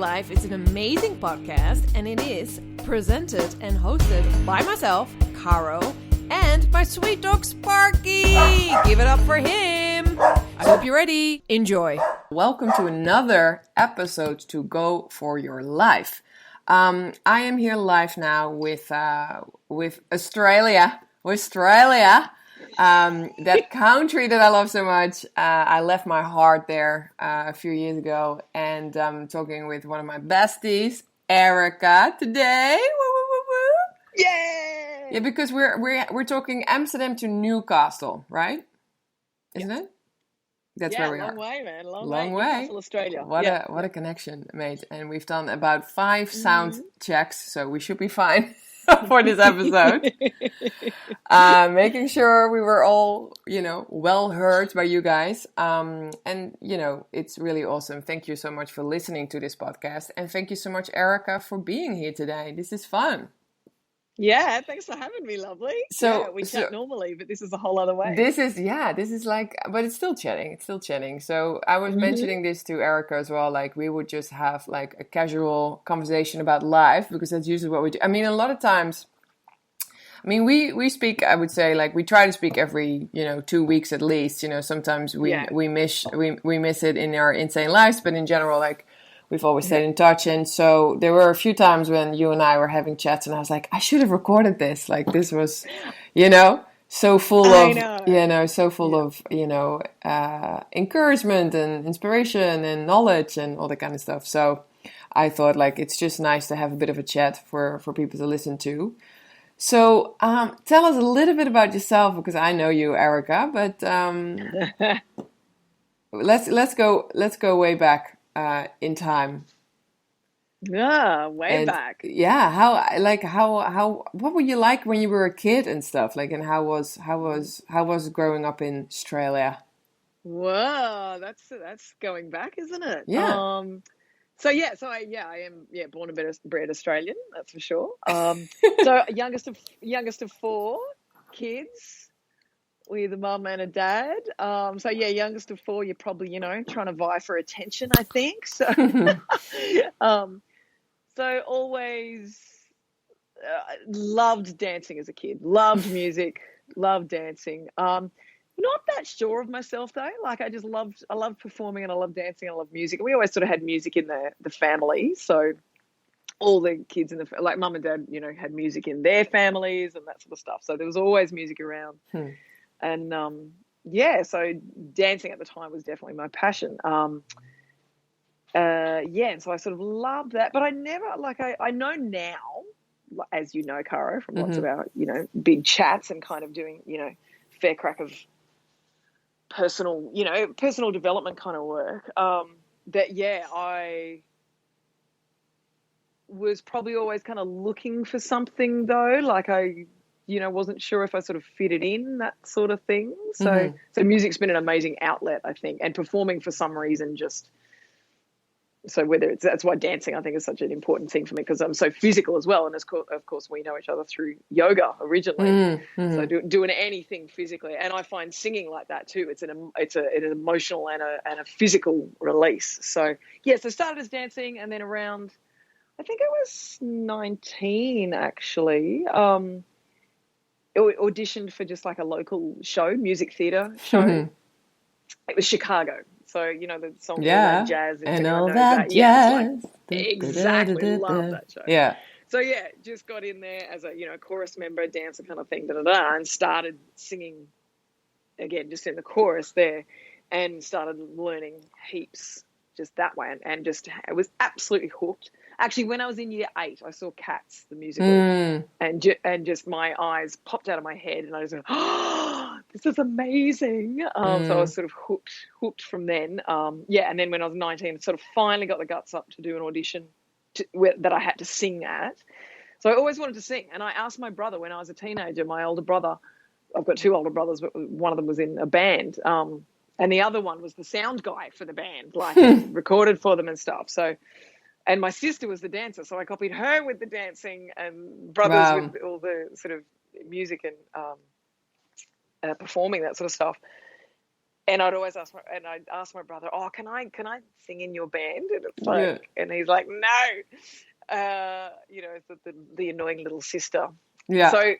Life is an amazing podcast, and it is presented and hosted by myself, Caro, and my sweet dog Sparky. Give it up for him. I hope you're ready. Enjoy. Welcome to another episode to Go For Your Life. I am here live now with Australia. That country that I love so much. I left my heart there a few years ago, and I'm talking with one of my besties, Erica, today. Woo, woo, woo, woo. Yay! Yeah, because we're talking Amsterdam to Newcastle, right? Isn't it? That's where we are. Long way, man. Long way. Newcastle, Australia. What a connection, mate. And we've done about 5 sound checks, so we should be fine for this episode. Making sure we were all, well heard by you guys. And, it's really awesome. Thank you so much for listening to this podcast. And thank you so much, Erica, for being here today. This is fun. Yeah, thanks for having me, lovely. We chat normally, but this is a whole other way. This is like, but it's still chatting. So I was mentioning this to Erica as well, like we would just have like a casual conversation about life, because that's usually what we do. I mean, a lot of times, we speak, I would say, like we try to speak every, 2 weeks at least, sometimes we miss it in our insane lives, but in general, like, we've always stayed in touch. And so there were a few times when you and I were having chats and I was like, I should have recorded this. Like this was, so full of encouragement and inspiration and knowledge and all that kind of stuff. So I thought like, it's just nice to have a bit of a chat for people to listen to. So tell us a little bit about yourself, because I know you, Erica, but let's go way back. In time. Yeah, way back. Yeah, how what were you like when you were a kid and stuff? Like, and how was growing up in Australia? Whoa, that's going back, isn't it? Yeah. I am born and bred Australian, that's for sure. So youngest of 4 kids. With a mum and a dad. Youngest of 4, you're probably, trying to vie for attention, I think. So, always loved dancing as a kid. Loved music, loved dancing. Not that sure of myself though. Like I loved performing and I loved dancing and I loved music. And we always sort of had music in the family. So all the kids like mum and dad, had music in their families and that sort of stuff. So there was always music around. And, so dancing at the time was definitely my passion. And so I sort of loved that, but I never, I know now, as you know, Caro, from lots of our, big chats and kind of doing, fair crack of personal development kind of work, I was probably always kind of looking for something though, like I wasn't sure if I sort of fitted in, that sort of thing. So music's been an amazing outlet, I think, and performing for some reason that's why dancing, I think, is such an important thing for me, because I'm so physical as well. And of course, we know each other through yoga originally. So doing anything physically. And I find singing like that too. It's an emotional and a physical release. So started as dancing, and then around, I think I was 19 actually, auditioned for just like a local show, music theatre show. It was Chicago. So, the song Jazz. And all that jazz. Exactly. Love that show. Yeah. So, just got in there as a, chorus member, dancer kind of thing, and started singing, again, just in the chorus there, and started learning heaps just that way. And just, I was absolutely hooked. Actually, when I was in year 8, I saw Cats, the musical, and just my eyes popped out of my head, and I was like, "Oh, this is amazing!" So I was sort of hooked from then. And then when I was 19, I sort of finally got the guts up to do an audition that I had to sing at. So I always wanted to sing, and I asked my brother when I was a teenager. My older brother, I've got 2 older brothers, but one of them was in a band, and the other one was the sound guy for the band, like recorded for them and stuff. So. And my sister was the dancer, so I copied her with the dancing, and brothers with all the sort of music and performing, that sort of stuff. and I'd ask my brother, oh, can I sing in your band? And it's like, Yeah. and he's like, no, you know, the annoying little sister. Yeah. So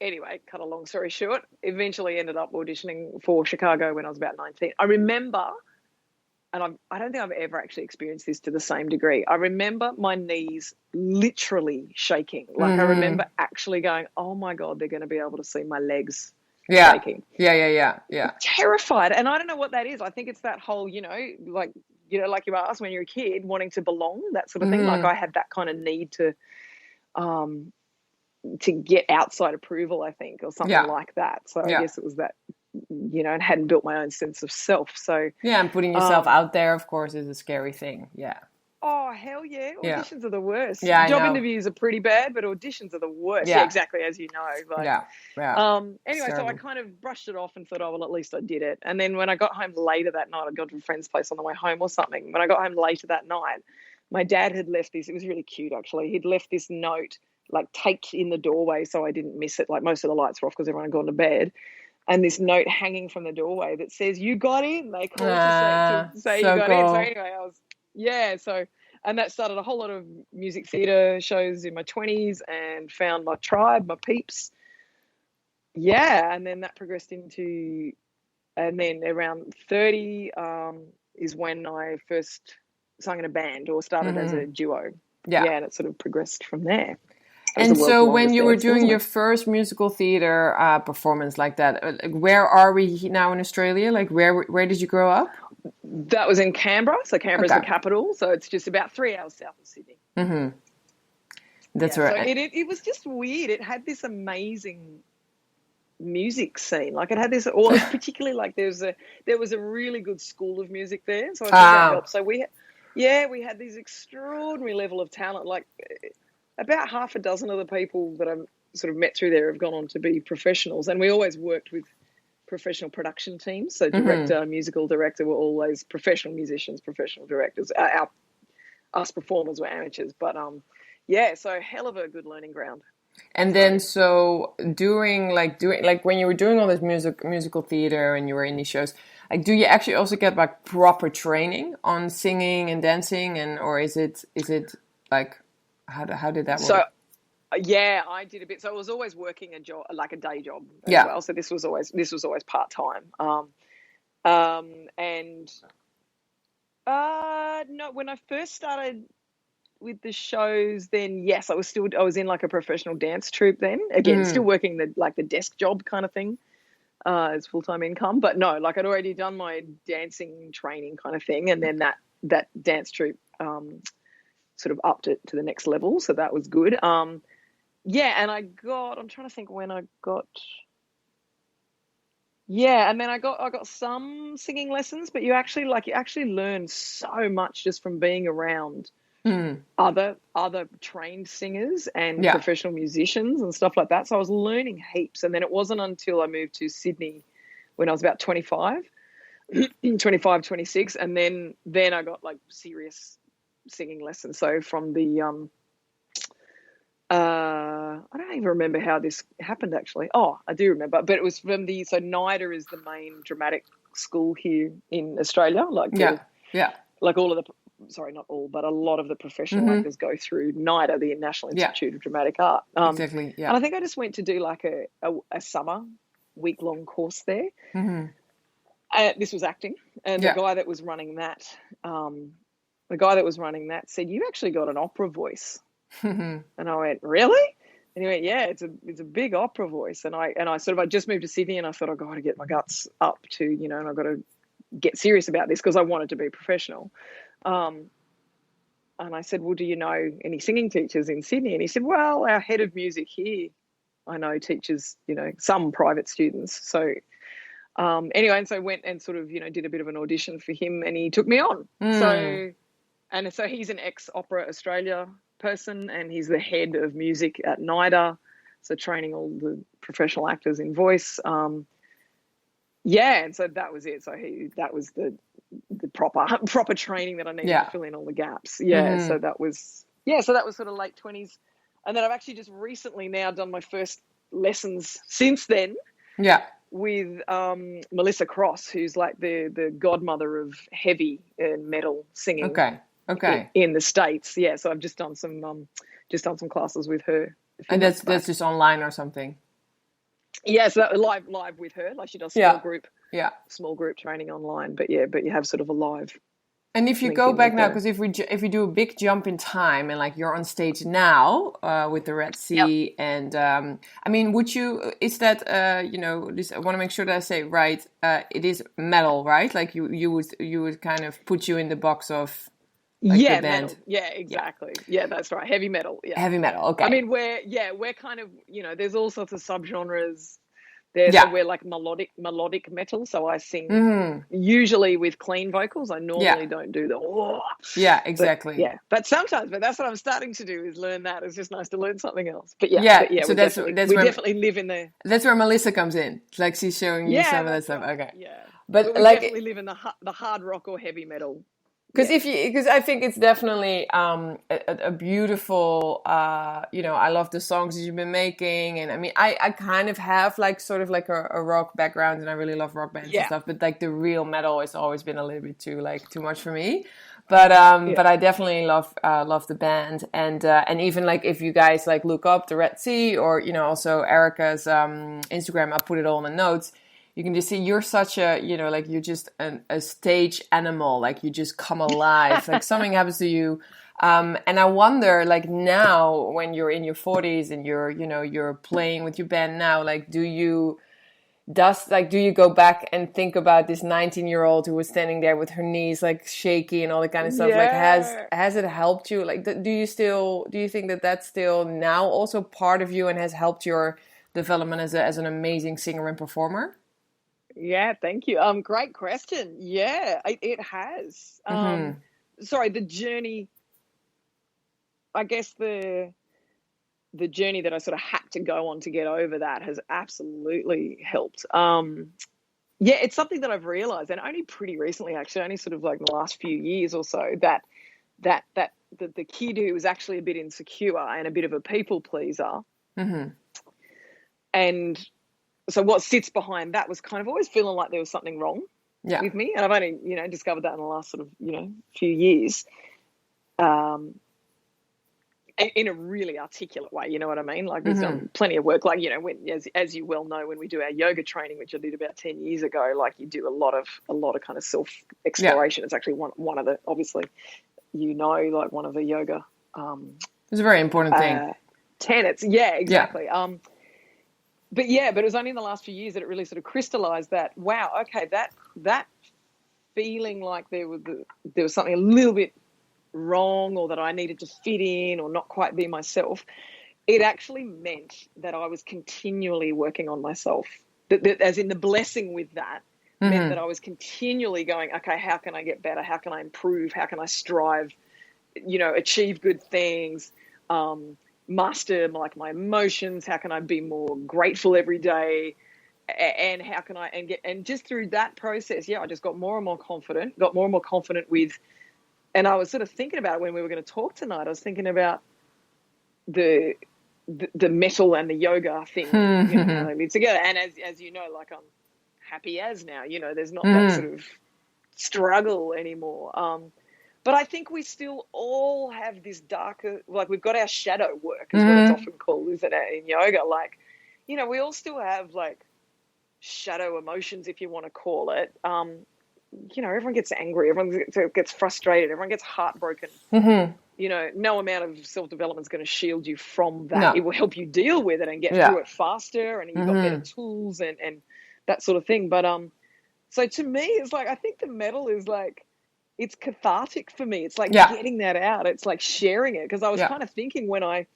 anyway, cut a long story short, eventually ended up auditioning for Chicago when I was about 19. I remember, and I don't think I've ever actually experienced this to the same degree. I remember my knees literally shaking. Like I remember actually going, oh my God, they're going to be able to see my legs shaking. Yeah. Terrified. And I don't know what that is. I think it's that whole, like you asked when you're a kid, wanting to belong, that sort of thing. Like I had that kind of need to get outside approval, I think, or something like that. So I guess it was that, and hadn't built my own sense of self. So yeah, and putting yourself out there, of course, is a scary thing. Yeah. Oh, hell yeah. Auditions are the worst. Yeah, Job interviews are pretty bad, but auditions are the worst. Yeah, exactly, as you know. Like, anyway, so I kind of brushed it off and thought, oh, well, at least I did it. And then when I got home later that night, I'd gone to a friend's place on the way home or something. When I got home later that night, my dad had left this. It was really cute, actually. He'd left this note, like, taped in the doorway so I didn't miss it. Like, most of the lights were off because everyone had gone to bed. And this note hanging from the doorway that says, you got in. They called to say so you got cool. in. So anyway, and that started a whole lot of music theatre shows in my 20s and found my tribe, my peeps. Yeah, and then that progressed into, and then around 30 is when I first sung in a band or started as a duo. Yeah, and it sort of progressed from there. And so when you were doing your first musical theatre performance like that, where are we now in Australia? Like where did you grow up? That was in Canberra. So Canberra's the capital. So it's just about 3 hours south of Sydney. Mm-hmm. That's right. So it was just weird. It had this amazing music scene. Like it had this, or particularly like there was a really good school of music there. So I think that helped. So we had this extraordinary level of talent. Like about half a dozen of the people that I sort of met through there have gone on to be professionals, and we always worked with professional production teams. So director, musical director were always professional musicians, professional directors. Us performers were amateurs, but so hell of a good learning ground. And then so doing when you were doing all this musical theater and you were in these shows, like do you actually also get like proper training on singing and dancing, and or is it like how did that work? So yeah, I did a bit. So I was always working a job, like a day job as well. So this was always part time. No, when I first started with the shows, then yes, I was in like a professional dance troupe then. Again, still working the desk job kind of thing as full-time income. But no, like I'd already done my dancing training kind of thing, and then that dance troupe sort of upped it to the next level. So that was good. And I'm trying to think when I got. Yeah, and then I got some singing lessons, but you actually learn so much just from being around other trained singers and professional musicians and stuff like that. So I was learning heaps, and then it wasn't until I moved to Sydney when I was about 25, 26, and then I got like serious singing lessons. So from the I don't even remember how this happened actually. Oh, I do remember, but it was from so NIDA is the main dramatic school here in Australia. Like like all of the, sorry, not all, but a lot of the professional actors go through NIDA, the National Institute of Dramatic Art. Exactly. Yeah. And I think I just went to do like a summer week-long course there. This was acting, and the guy that was running that, said, "You actually got an opera voice." And I went, "Really?" And he went, "Yeah, it's a big opera voice." And I just moved to Sydney, and I thought, I've got to get my guts up to, and I've got to get serious about this because I wanted to be professional. And I said, "Well, do you know any singing teachers in Sydney?" And he said, "Well, our head of music here, I know teaches, some private students." So anyway, and so I went and sort of, did a bit of an audition for him, and he took me on. So he's an ex-Opera Australia person, and he's the head of music at NIDA, so training all the professional actors in voice. And so that was it. So that was the proper training that I needed to fill in all the gaps. So that was sort of late 20s, and then I've actually just recently now done my first lessons since then. with Melissa Cross, who's like the godmother of heavy and metal singing. Okay. In the States. Yeah, so I've just done some classes with her. And that's just online or something. Yeah, so that live with her. Like she does small group training online. But you have sort of a live. And if you go back now, because if we do a big jump in time and like you're on stage now with the Red Sea, and I mean, is that this, I want to make sure that I say it right. It is metal, right? Like you would kind of put you in the box of like the band. Metal. Yeah, exactly. Yeah, that's right. Heavy metal. Yeah, heavy metal. Okay. I mean, we're kind of there's all sorts of subgenres. So we're like melodic metal. So I sing usually with clean vocals. I normally don't do the Yeah, exactly. But sometimes, that's what I'm starting to do, is learn that. It's just nice to learn something else. But so we definitely live in there. That's where Melissa comes in. Like she's showing you some of that stuff. Okay. Yeah. But we like definitely live in the hard rock or heavy metal. Because I think it's definitely a beautiful, I love the songs that you've been making. And I mean, I kind of have like sort of like a rock background, and I really love rock bands and stuff. But like the real metal has always been a little bit too much for me. But I definitely love the band. And even like if you guys like look up the Red Sea or, also Erica's Instagram, I'll put it all in the notes. You can just see you're such a, like you're just a stage animal. Like you just come alive. Like something happens to you. And I wonder, like now when you're in your 40s and you're playing with your band now, like do you go back and think about this 19-year-old who was standing there with her knees like shaky and all that kind of stuff? Like has it helped you? Like do you think that that's still now also part of you and has helped your development as an amazing singer and performer? Yeah, thank you. Great question. Yeah, it has. Sorry, the journey. I guess the journey that I sort of had to go on to get over that has absolutely helped. It's something that I've realized, and only pretty recently, actually, only sort of like in the last few years or so, that the kid who was actually a bit insecure and a bit of a people pleaser, and so what sits behind that was kind of always feeling like there was something wrong with me. And I've only, discovered that in the last sort of, few years, in a really articulate way. You know what I mean? Like we've done plenty of work, like, when, as you well know, when we do our yoga training, which I did about 10 years ago, like you do a lot of kind of self exploration. It's actually one of the, obviously, like one of the yoga, it's a very important thing. Tenets. Yeah, exactly. But it was only in the last few years that it really sort of crystallized that, wow, okay, that feeling like there was something a little bit wrong, or that I needed to fit in or not quite be myself, it actually meant that I was continually working on myself. That as in the blessing with that meant that I was continually going, okay, how can I get better? How can I improve? How can I strive, achieve good things, master like my emotions? How can I be more grateful every day? And how can I and just through that process, I just got more and more confident with, and I was sort of thinking about it when we were going to talk tonight. I was thinking about the metal and the yoga thing, how they live together. And as you know, like I'm happy as now, there's not that sort of struggle anymore. But I think we still all have this darker, like we've got our shadow work, is what it's often called, isn't it, in yoga? Like, we all still have like shadow emotions, if you want to call it. Everyone gets angry, everyone gets frustrated, everyone gets heartbroken. No amount of self-development is going to shield you from that. No. It will help you deal with it and get through it faster, and you've got better tools and that sort of thing. But so to me, it's like, I think the metal is like, it's cathartic for me. It's like getting that out. It's like sharing it. Because I was kind of thinking when I,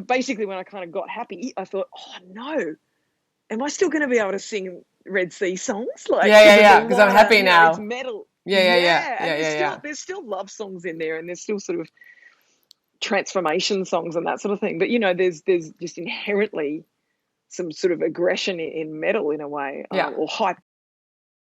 basically when I kind of got happy, I thought, oh no, am I still going to be able to sing Red Sea songs? Like, because I'm happy now. It's metal. There's still love songs in there, and there's still sort of transformation songs and that sort of thing. But there's just inherently some sort of aggression in metal in a way, or